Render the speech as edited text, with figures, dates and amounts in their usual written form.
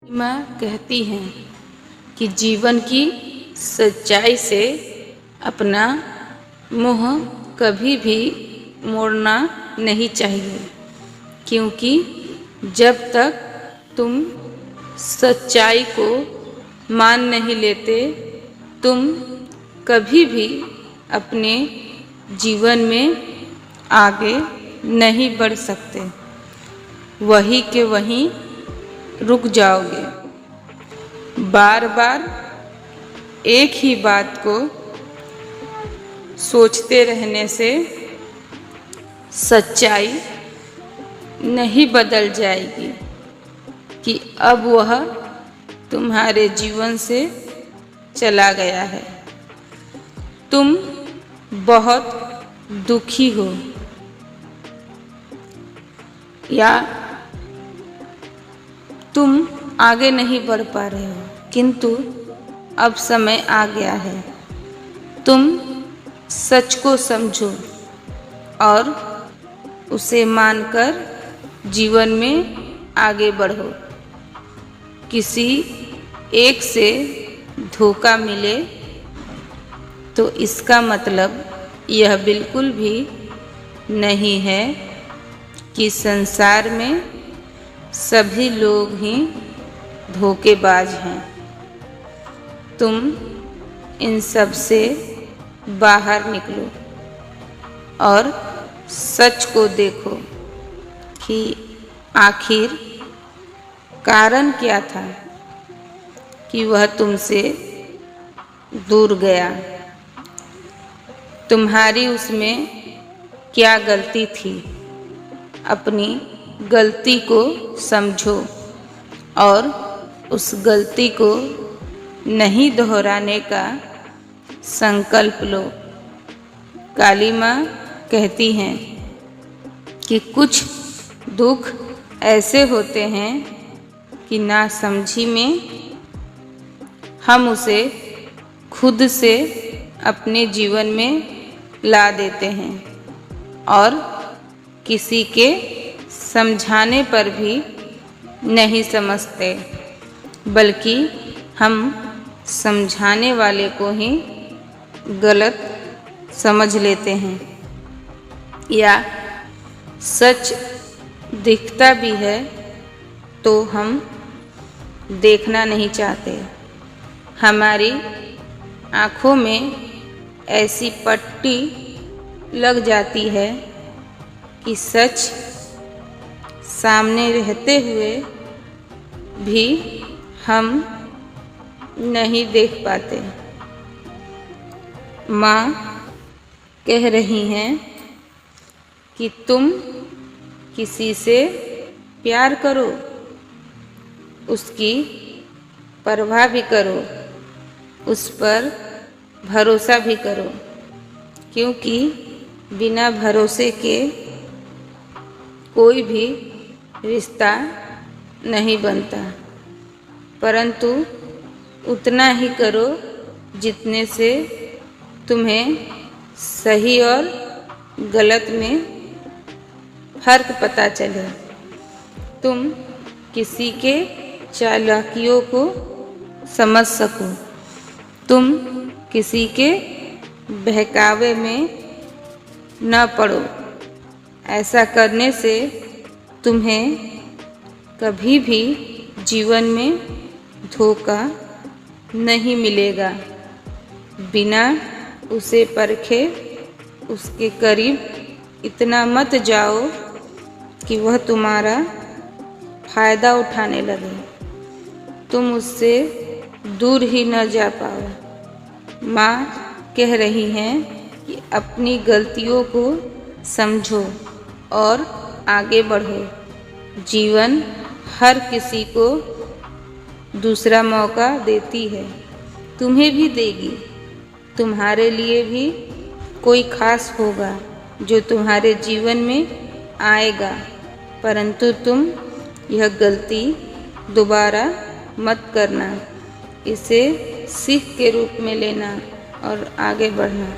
माँ कहती हैं कि जीवन की सच्चाई से अपना मुँह कभी भी मोड़ना नहीं चाहिए, क्योंकि जब तक तुम सच्चाई को मान नहीं लेते, तुम कभी भी अपने जीवन में आगे नहीं बढ़ सकते। वहीं के वहीं रुक जाओगे। बार बार एक ही बात को सोचते रहने से सच्चाई नहीं बदल जाएगी कि अब वह तुम्हारे जीवन से चला गया है। तुम बहुत दुखी हो या तुम आगे नहीं बढ़ पा रहे हो, किंतु अब समय आ गया है। तुम सच को समझो और उसे मानकर जीवन में आगे बढ़ो। किसी एक से धोखा मिले तो इसका मतलब यह बिल्कुल भी नहीं है कि संसार में सभी लोग ही धोखेबाज हैं। तुम इन सब से बाहर निकलो और सच को देखो कि आखिर कारण क्या था कि वह तुमसे दूर गया। तुम्हारी उसमें क्या गलती थी? अपनी गलती को समझो और उस गलती को नहीं दोहराने का संकल्प लो। काली माँ कहती हैं कि कुछ दुख ऐसे होते हैं कि नासमझी में हम उसे खुद से अपने जीवन में ला देते हैं और किसी के समझाने पर भी नहीं समझते, बल्कि हम समझाने वाले को ही गलत समझ लेते हैं। या सच दिखता भी है तो हम देखना नहीं चाहते। हमारी आँखों में ऐसी पट्टी लग जाती है कि सच सामने रहते हुए भी हम नहीं देख पाते। माँ कह रही हैं कि तुम किसी से प्यार करो, उसकी परवाह भी करो, उस पर भरोसा भी करो, क्योंकि बिना भरोसे के कोई भी रिश्ता नहीं बनता। परंतु उतना ही करो जितने से तुम्हें सही और गलत में फर्क पता चले। तुम किसी के चालाकियों को समझ सको, तुम किसी के बहकावे में न पड़ो। ऐसा करने से तुम्हें कभी भी जीवन में धोखा नहीं मिलेगा। बिना उसे परखे उसके करीब इतना मत जाओ कि वह तुम्हारा फायदा उठाने लगे, तुम उससे दूर ही न जा पाओ। माँ कह रही हैं कि अपनी गलतियों को समझो और आगे बढ़ो। जीवन हर किसी को दूसरा मौका देती है, तुम्हें भी देगी। तुम्हारे लिए भी कोई खास होगा जो तुम्हारे जीवन में आएगा, परंतु तुम यह गलती दोबारा मत करना। इसे सीख के रूप में लेना और आगे बढ़ना।